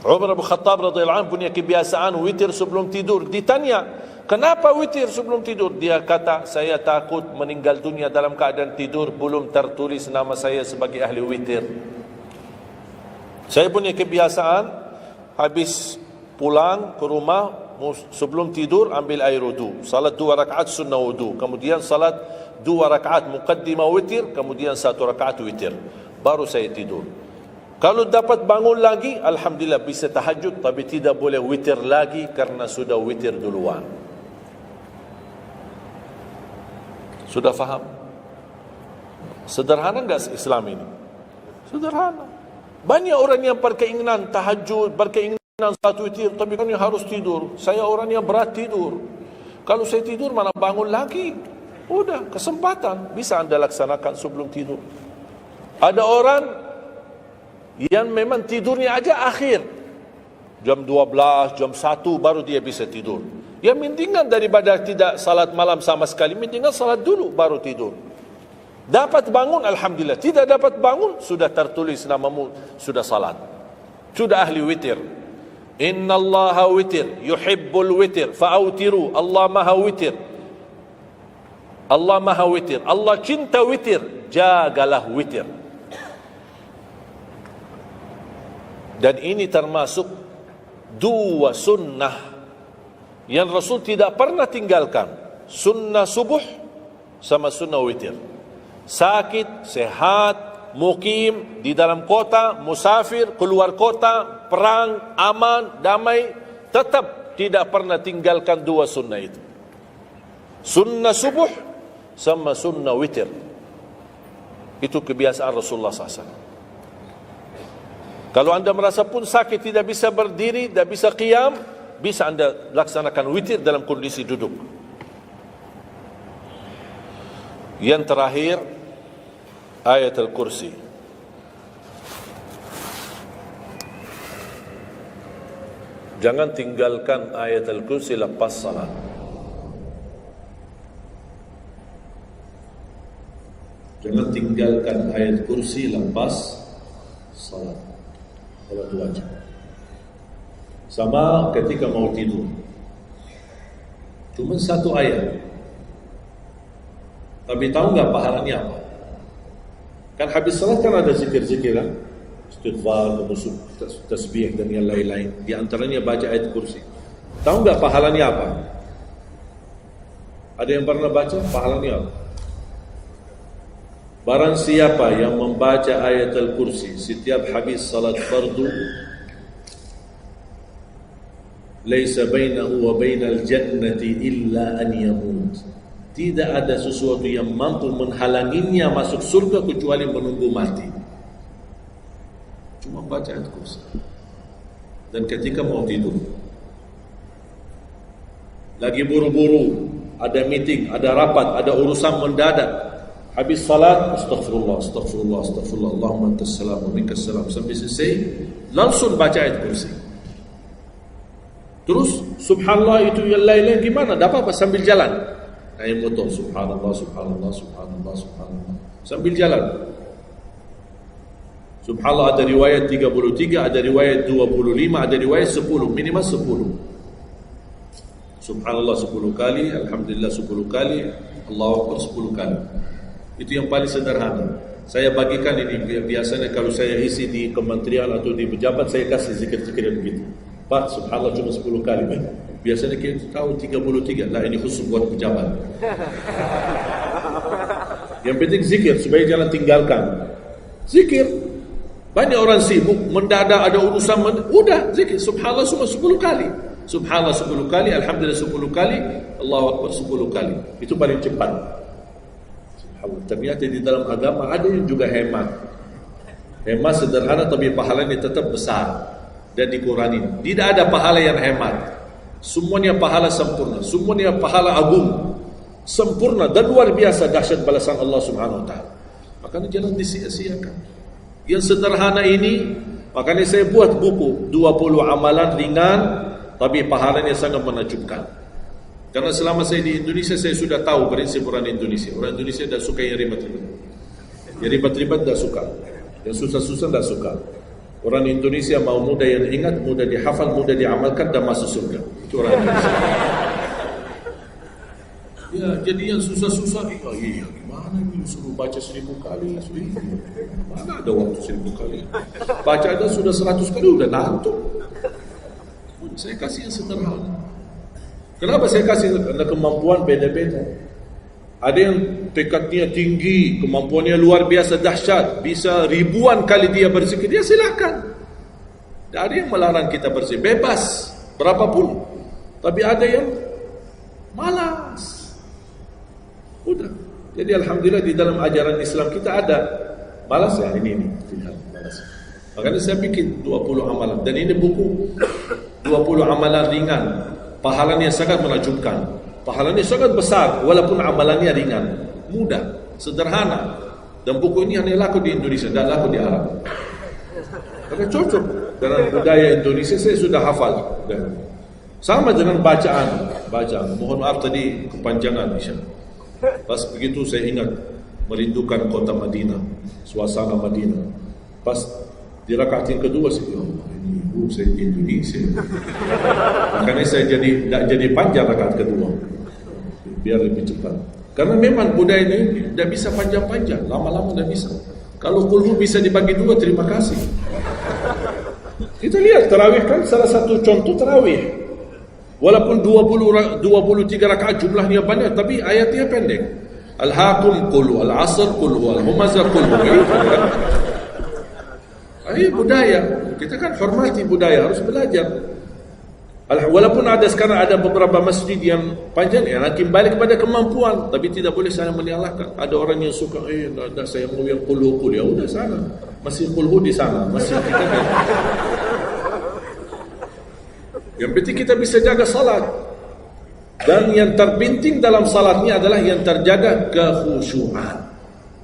Umar bin Khattab radhiyallahu anhu punya kebiasaan witir sebelum tidur. Ditanya, kenapa witir sebelum tidur? Dia kata, saya takut meninggal dunia dalam keadaan tidur, belum tertulis nama saya sebagai ahli witir. Saya punya kebiasaan, habis pulang ke rumah, sebelum tidur ambil air wudu, salat 2 rakaat sunnah wudu, kemudian salat 2 rakaat muqaddimah witir, kemudian 1 rakaat witir, baru saya tidur. Kalau dapat bangun lagi, alhamdulillah bisa tahajud, tapi tidak boleh witir lagi karena sudah witir duluan. Sudah faham? Sederhana enggak Islam ini? Sederhana. Banyak orang yang berkeinginan tahajud, berkeinginan satu witir, tapi kan harus tidur. Saya orang yang berat tidur. Kalau saya tidur mana bangun lagi? Udah, kesempatan bisa anda laksanakan sebelum tidur. Ada orang yang memang tidurnya aja akhir, jam 12, jam 1 baru dia bisa tidur. Ya mendingan daripada tidak salat malam sama sekali, mendingan salat dulu baru tidur. Dapat bangun, alhamdulillah. Tidak dapat bangun, sudah tertulis namamu, sudah salat, sudah ahli witir. Innallaha witir, yuhibbul witir, fa'autiru. Allah maha witir, Allah maha witir, Allah cinta witir, jagalah witir. Dan ini termasuk 2 sunnah yang Rasul tidak pernah tinggalkan, sunnah subuh sama sunnah witir. Sakit, sehat, mukim, di dalam kota, musafir, keluar kota, perang, aman, damai, tetap tidak pernah tinggalkan 2 sunnah itu, sunnah subuh sama sunnah witir. Itu kebiasaan Rasulullah SAW. Kalau anda merasa pun sakit, tidak bisa berdiri, tidak bisa qiyam, bisa anda laksanakan witir dalam kondisi duduk. Yang terakhir, ayat Al-Kursi. Jangan tinggalkan ayat Al-Kursi lepas salat. Jangan tinggalkan ayat kursi lepas salat. Salat wajib. Sama ketika mau tidur. Cuma 1 ayat. Tapi tahu enggak pahalanya apa? Kan habis salat kan ada zikir-zikir kan? Istighfar, tasbih dan yang lain-lain. Di antaranya baca ayat kursi. Tahu enggak pahalanya apa? Ada yang pernah baca pahalanya apa? Barang siapa yang membaca ayat Al-Kursi setiap habis salat fardu, laisa bainahu wa bainal jannati illa an yamut. Tidak ada sesuatu yang mampu menghalanginya masuk surga kecuali menunggu mati. Cuma baca ayat Kursi. Dan ketika mau tidur, lagi buru-buru, ada meeting, ada rapat, ada urusan mendadak, habis salat, astaghfirullah, astaghfirullah, astaghfirullah, Allahumma antas salam wa minkas salam, sampai selesai, langsung baca ayat Kursi. Terus subhanallah itu yang lain-lain gimana? Dapat apa? Sambil jalan naik motor, subhanallah, subhanallah, subhanallah, subhanallah, sambil jalan. Subhanallah ada riwayat 33, ada riwayat 25, ada riwayat 10, minimal 10. Subhanallah 10 kali, alhamdulillah 10 kali, Allahu Akbar 10 kali. Itu yang paling sederhana. Saya bagikan ini, biasanya kalau saya isi di kementerian atau di pejabat, saya kasih zikir-zikir begitu. Pak, subhanallah cuma 10 kali. Biasanya kita tahu 33. Lah ini khusus buat pejabat. Yang penting zikir, supaya jangan tinggalkan. Zikir. Banyak orang sibuk, mendadak ada urusan, udah zikir. Subhanallah cuma 10 kali. Subhanallah 10 kali, alhamdulillah 10 kali, Allahu Akbar 10 kali. Itu paling cepat. Subhanallah. Ternyata di dalam agama ada yang juga hemat. Hemat sederhana tapi pahalanya tetap besar dan dikurangi. Tidak ada pahala yang hemat. Semuanya pahala sempurna, semuanya pahala agung, sempurna dan luar biasa dahsyat balasan Allah Subhanahu wa taala. Makanya jangan disia-siakan. Yang sederhana ini, makanya saya buat buku 20 amalan ringan tapi pahalanya sangat menakjubkan. Karena selama saya di Indonesia, saya sudah tahu prinsip orang Indonesia. Orang Indonesia tidak suka yang ribet-ribet. Yang ribet-ribet tidak suka. Yang susah-susah tidak suka. Orang Indonesia mau mudah yang ingat, mudah dihafal, mudah diamalkan dan masuk surga. Itu orang Indonesia. Ya, jadi yang susah-susah, iya, gimana ini suruh baca 1000 kali? Mana ada waktu 1000 kali? Baca ada sudah 100 kali, udah ngantuk. Saya kasih yang sederhana. Kenapa saya kasih? Karena kemampuan beda-beda. Ada yang tekadnya tinggi, kemampuannya luar biasa dahsyat, bisa ribuan kali dia berzikir, dia silakan. Tidak ada yang melarang kita berzikir, bebas, berapapun. Tapi ada yang malas. Udah. Jadi alhamdulillah di dalam ajaran Islam kita ada malas ya ini malas. Makanya saya bikin 20 amalan dan ini buku 20 amalan ringan. Pahalanya sangat menakjubkan. Pahalanya sangat besar walaupun amalannya ringan, mudah, sederhana. Dan buku ini hanya laku di Indonesia, tidak laku di Arab. Karena cocok dengan budaya Indonesia, saya sudah hafal. Sama dengan bacaan. Mohon maaf tadi kepanjangan insya-Allah. Pas begitu saya ingat merindukan kota Madinah, suasana Madinah. Pas di rakaat yang kedua saya, ini saya di Indonesia. Makanya saya tidak jadi panjang rakaat kedua, biar lebih cepat. Karena memang budaya ini tidak bisa panjang-panjang, lama-lama tidak bisa. Kalau kulhu bisa dibagi dua, terima kasih. Kita lihat tarawih kan salah satu contoh tarawih. Walaupun 23 rakaat jumlahnya banyak, tapi ayatnya pendek. Al-Hakum qul al-Asr qul al-Humazah qul. Ini budaya. Kita kan hormati budaya, harus belajar. Walaupun ada sekarang ada beberapa masjid yang panjang, ya nanti balik kepada kemampuan, tapi tidak boleh saya menyalahkan. Ada orang yang suka, ada saya mau yang qul, ya udah sana. Masih qul di sana, masih kita kan. Yang penting kita bisa jaga salat. Dan yang terpenting dalam salatnya adalah yang terjaga kekhusyuan.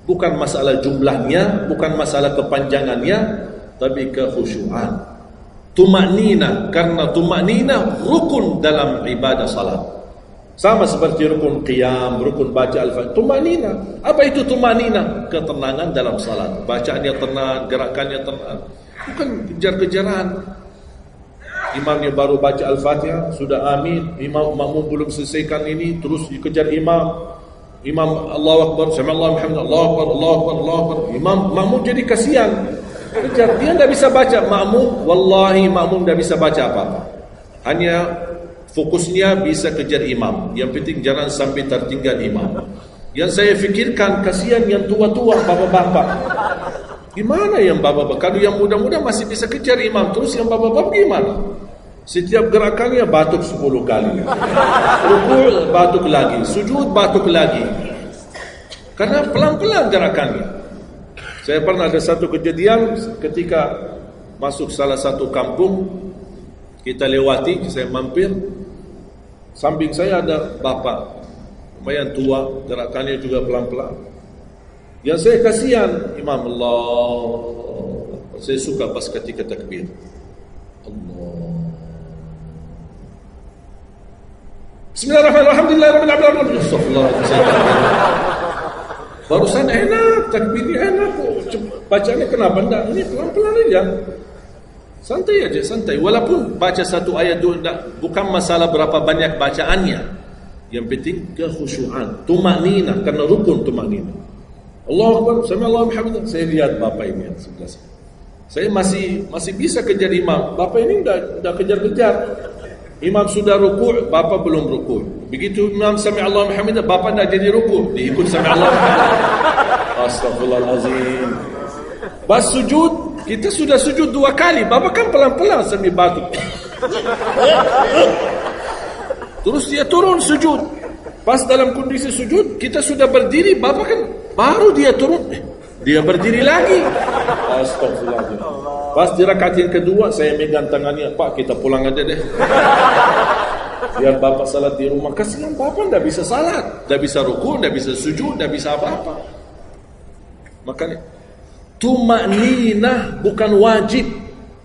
Bukan masalah jumlahnya, bukan masalah kepanjangannya, tapi kekhusyuan. Tumaknina, karena tumaknina rukun dalam ibadah salat. Sama seperti rukun qiyam, rukun baca al-Fatihah. Tumaknina. Apa itu tumaknina? Ketenangan dalam salat. Bacaannya tenang, gerakannya tenang. Bukan kejar-kejaran. Imamnya baru baca Al-Fatihah, sudah amin, imam makmum belum selesaikan ini, terus dikejar imam. Imam Allahu Akbar, sami'allahu hamdah, Allahu Akbar, Allahu Akbar, Allahu Akbar. Imam makmum jadi kasihan. Kejar, dia tidak bisa baca makmum, wallahi makmum tidak bisa baca apa-apa. Hanya fokusnya bisa kejar imam. Yang penting jangan sampai tertinggal imam. Yang saya fikirkan, kasihan yang tua-tua, bapak-bapak. Gimana yang bapak-bapak? Kalau yang muda-muda masih bisa kejar imam, terus yang bapak-bapak gimana? Setiap gerakannya batuk 10 kali. Rukuk batuk lagi, sujud batuk lagi. Karena pelan-pelan gerakannya. Saya pernah ada satu kejadian ketika masuk salah satu kampung, kita lewati, saya mampir, samping saya ada bapak lumayan tua, gerakannya juga pelan-pelan. Yang saya kasihan, Imam Allah, saya suka pas ketika takbir, Allah, Bismillahirrahmanirrahim, Alhamdulillahirrahmanirrahim, Astagfirullahaladzim. Barusan enak, takbirnya enak, bacanya kenapa enggak? Ini pelan-pelan aja, santai aja, santai. Walaupun baca satu ayat dua, bukan masalah berapa banyak bacaannya. Yang penting kekhusyuan, tumakninah, karena rukun tumakninah. Allahu Akbar, sami Allahu hamdah. Saya lihat bapak ini yang sebelah saya. Saya masih bisa kejar imam. Bapak ini dah kejar-kejar. Imam sudah rukuk, bapak belum rukuk. Begitu imam sami Allahu hamdah, bapak dah jadi rukuk, diikut sami Allahu hamdah. Astagfirullahalazim. Pas sujud, kita sudah sujud 2 kali. Bapak kan pelan-pelan sambil batuk. Terus dia turun sujud. Pas dalam kondisi sujud, kita sudah berdiri, bapak kan baru dia turun, dia berdiri lagi. Astagfirullahaladzim. Pas di rakaat yang kedua, saya megang tangannya, Pak, kita pulang aja deh. Biar bapak salat di rumah. Kasihan bapak tidak bisa salat, tidak bisa rukuk, tidak bisa sujud, tidak bisa apa-apa. Makanya tumakninah bukan wajib,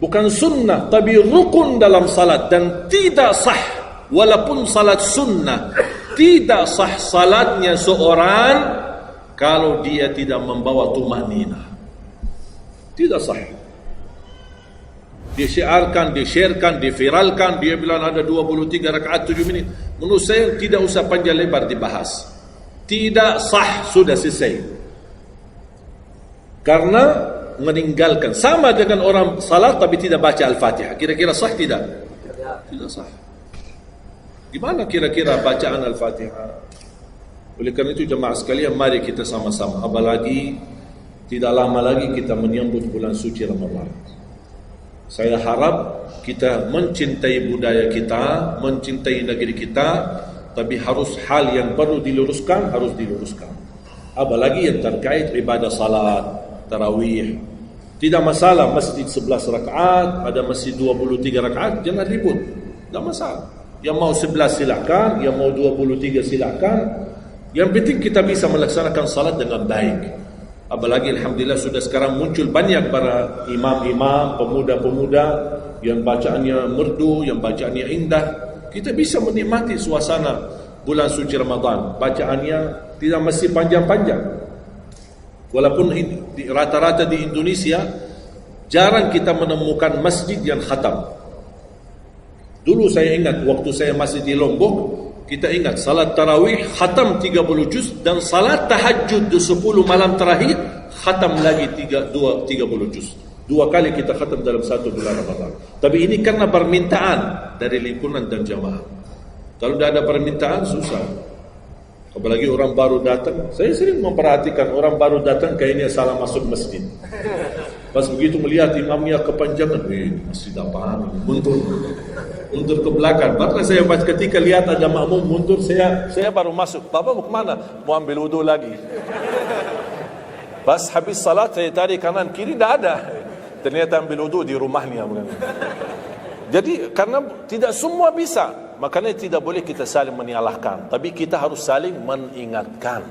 bukan sunnah, tapi rukun dalam salat, dan tidak sah. Walaupun salat sunnah, tidak sah salatnya seorang kalau dia tidak membawa tumakninah. Tidak sah. Disiarkan, disharekan, diviralkan, dia bilang ada 23 rakaat 7 menit. Menurut saya tidak usah panjang lebar dibahas. Tidak sah, sudah selesai. Karena meninggalkan, sama dengan orang salat tapi tidak baca Al-Fatihah. Kira-kira sah tidak? Tidak sah. Gimana kira-kira bacaan Al-Fatihah? Oleh kerana itu jemaah sekalian, mari kita sama-sama. Apalagi tidak lama lagi kita menyambut bulan suci Ramadan. Saya harap kita mencintai budaya kita, mencintai negeri kita, tapi harus hal yang perlu diluruskan, harus diluruskan. Apalagi yang terkait ibadah salat, tarawih. Tidak masalah masjid 11 rakaat, ada masjid 23 rakaat, jangan ribut. Tidak masalah. Yang mau 11 silakan, yang mau 23 silakan. Yang penting kita bisa melaksanakan salat dengan baik. Apalagi alhamdulillah sudah sekarang muncul banyak para imam-imam, pemuda-pemuda yang bacaannya merdu, yang bacaannya indah. Kita bisa menikmati suasana bulan suci Ramadan. Bacaannya tidak mesti panjang-panjang. Walaupun rata-rata di Indonesia jarang kita menemukan masjid yang khatam. Dulu saya ingat waktu saya masih di Lombok, kita ingat salat tarawih khatam 30 juz, dan salat tahajud di 10 malam terakhir khatam lagi 30 juz. 2 kali kita khatam dalam 1 bulan Ramadan. Tapi ini karena permintaan dari lingkungan dan jamaah. Kalau tidak ada permintaan susah. Apalagi orang baru datang. Saya sering memperhatikan orang baru datang kayaknya salah masuk masjid. Pas begitu melihat imamnya kepanjangan, masjid apaan? Mundur ke belakang. Bahkan saya pas ketika lihat ada makmum mundur, saya baru masuk. Bapak mau kemana? Mau ambil wudu lagi. Pas habis salat saya tarik kanan kiri, tidak ada. Ternyata ambil wudu di rumahnya. Jadi karena tidak semua bisa, makanya tidak boleh kita saling menyalahkan, tapi kita harus saling mengingatkan.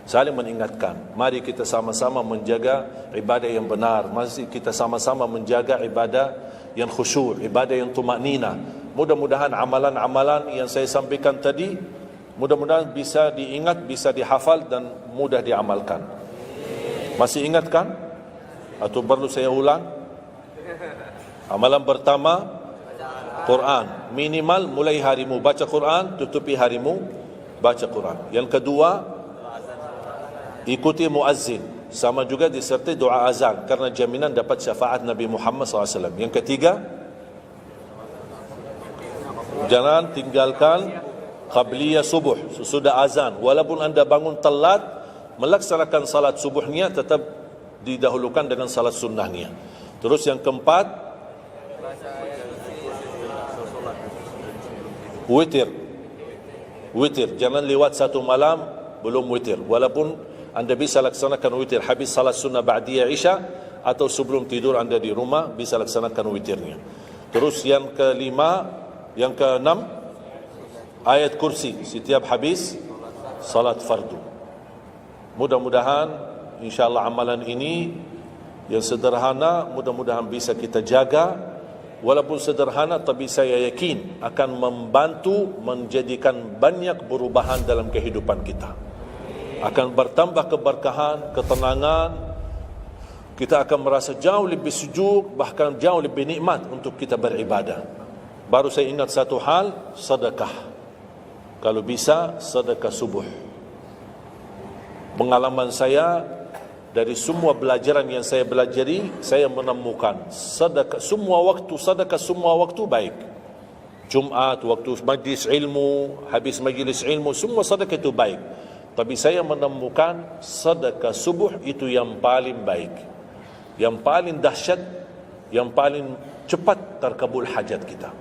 Saling mengingatkan. Mari kita sama-sama menjaga ibadah yang benar. Mari kita sama-sama menjaga ibadah yang khusyuk, ibadah yang tumakninah. Mudah-mudahan amalan-amalan yang saya sampaikan tadi, mudah-mudahan bisa diingat, bisa dihafal dan mudah diamalkan. Masih ingat kan? Atau perlu saya ulang? Amalan pertama, Quran. Minimal mulai harimu baca Quran, tutupi harimu baca Quran. Yang kedua, ikuti muazzin. Sama juga disertai doa azan, karena jaminan dapat syafaat Nabi Muhammad SAW. Yang ketiga, jangan tinggalkan qabliyah subuh, sesudah azan. Walaupun anda bangun telat, melaksanakan salat subuhnya tetap didahulukan dengan salat sunnahnya. Terus yang keempat, witir. Witir, jangan lewat satu malam belum witir. Walaupun anda bisa laksanakan witir habis salat sunnah ba'diyah isya atau sebelum tidur anda di rumah, bisa laksanakan witirnya. Terus yang keenam, ayat kursi setiap habis salat fardu. Mudah-mudahan insyaAllah amalan ini yang sederhana, mudah-mudahan bisa kita jaga. Walaupun sederhana, tapi saya yakin akan membantu menjadikan banyak perubahan dalam kehidupan kita. Akan bertambah keberkahan, ketenangan. Kita akan merasa jauh lebih sejuk, bahkan jauh lebih nikmat untuk kita beribadah. Baru saya ingat satu hal, sedekah. Kalau bisa, sedekah subuh. Pengalaman saya, dari semua pelajaran yang saya pelajari, saya menemukan sedekah semua waktu baik. Jumat, waktu majlis ilmu, habis majlis ilmu, semua sedekah itu baik. Tapi saya menemukan sedekah subuh itu yang paling baik, yang paling dahsyat, yang paling cepat terkabul hajat kita.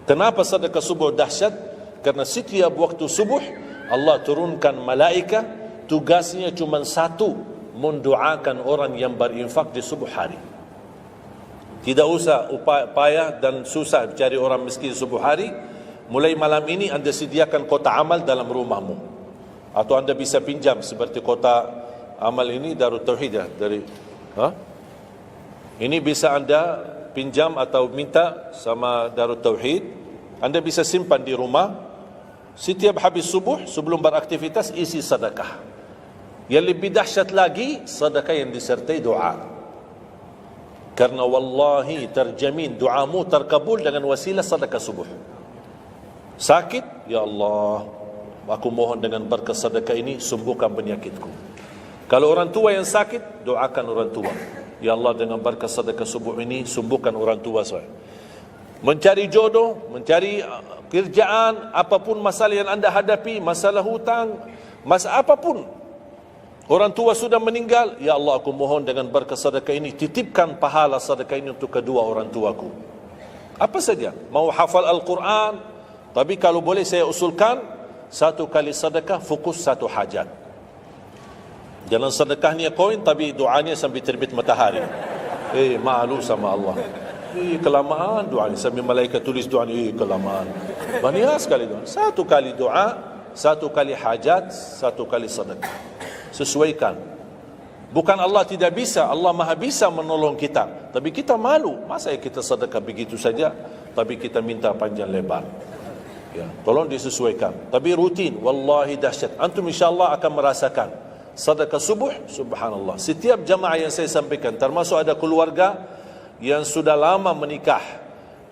Kenapa sedekah subuh dahsyat? Karena setiap waktu subuh Allah turunkan malaikat, tugasnya cuma satu, mendoakan orang yang berinfak di subuh hari. Tidak usah payah dan susah cari orang miskin subuh hari. Mulai malam ini anda sediakan kota amal dalam rumahmu, atau anda bisa pinjam seperti kota amal ini Darut Tauhid ya, ini bisa anda pinjam atau minta sama Darut Tauhid. Anda bisa simpan di rumah. Setiap habis subuh sebelum beraktivitas isi sedekah. Yang lebih dahsyat lagi, sedekah yang disertai doa. Karena wallahi terjamin doamu terkabul dengan wasilah sedekah subuh. Sakit, ya Allah, aku mohon dengan berkat sedekah ini sembuhkan penyakitku. Kalau orang tua yang sakit, doakan orang tua. Ya Allah, dengan berkat sedekah subuh ini sembuhkan orang tua saya. Mencari jodoh, mencari kerjaan, apapun masalah yang anda hadapi, masalah hutang, masalah apapun. Orang tua sudah meninggal, ya Allah, aku mohon dengan berkat sedekah ini, titipkan pahala sedekah ini untuk kedua orang tuaku. Apa saja, mau hafal Al-Quran, tapi kalau boleh saya usulkan, satu kali sedekah, fokus satu hajat. Jangan sedekahnya koin, tapi doanya sampai terbit matahari. Malu sama Allah. Kelamaan doanya, sampai malaikat tulis doanya, kelamaan. Banyak sekali doa. Satu kali doa, satu kali hajat, satu kali sedekah. Sesuaikan. Bukan Allah tidak bisa, Allah maha bisa menolong kita, tapi kita malu. Masa kita sedekah begitu saja, tapi kita minta panjang lebar. Ya, tolong disesuaikan. Tapi rutin, wallahi dahsyat. Antum insyaAllah akan merasakan sedekah subuh, subhanallah. Setiap jamaah yang saya sampaikan, termasuk ada keluarga yang sudah lama menikah,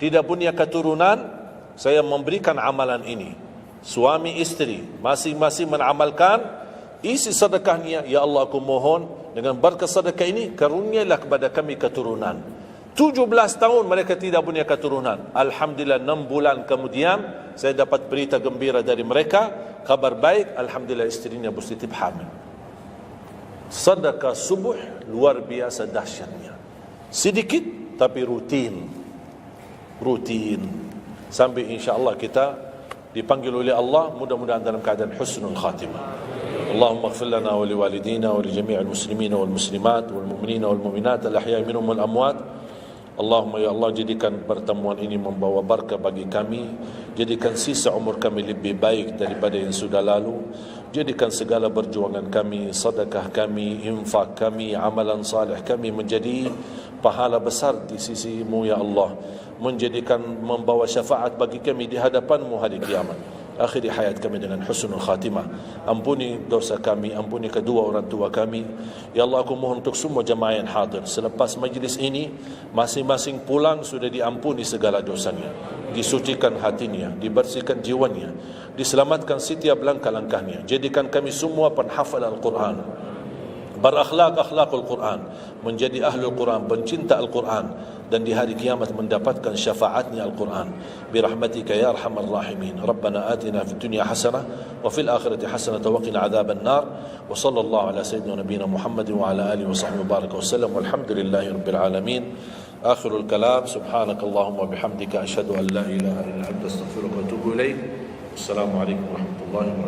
tidak punya keturunan, saya memberikan amalan ini. Suami istri masing-masing mengamalkan, isi sedekahnya, ya Allah, aku mohon dengan berkat sedekah ini karunialah kepada kami keturunan. 17 tahun mereka tidak punya keturunan. Alhamdulillah 6 bulan kemudian saya dapat berita gembira dari mereka, kabar baik, alhamdulillah istrinya positif hamil. Sedekah subuh luar biasa dahsyatnya. Sedikit tapi rutin. Sampai insyaAllah kita dipanggil oleh Allah, mudah-mudahan dalam keadaan husnul khatimah. Allahumma ighfir lana wa liwalidina wa li jami'il muslimina wal muslimat wal mu'minina wal mu'minat al ahya'i minhum wal amwat. Allahumma ya Allah, jadikan pertemuan ini membawa barakah bagi kami, jadikan sisa umur kami lebih baik daripada yang sudah lalu, jadikan segala perjuangan kami, sedekah kami, infak kami, amalan salih kami menjadi pahala besar di sisi-Mu ya Allah, menjadikan membawa syafaat bagi kami di hadapan-Mu hari kiamat. Akhiri hayat kami dengan husnul khatimah. Ampuni dosa kami, ampuni kedua orang tua kami. Ya Allah, aku mohon untuk semua jemaah yang hadir, selepas majlis ini masing-masing pulang sudah diampuni segala dosanya, disucikan hatinya, dibersihkan jiwanya, diselamatkan setiap langkah-langkahnya. Jadikan kami semua penghafal Al-Quran, berakhlak akhlakul Quran, menjadi ahlul Quran, pencinta Al-Quran. dan di hari kiamat mendapatkan syafaatnya Al-Quran. Birahmatika ya arhamar rahimin. Rabbana atina fid dunya hasanah wa fil akhirati hasanah wa qina adzaban nar. Wa sallallahu ala sayyidina nabiyina Muhammad wa ala alihi wa sahbihi baraka wasallam. Walhamdulillahi rabbil alamin. Akhirul kalam, subhanakallahumma bihamdika asyhadu an la ilaha illa anta astaghfiruka wa atubu ilaik. Assalamualaikum warahmatullahi wabarakatuh.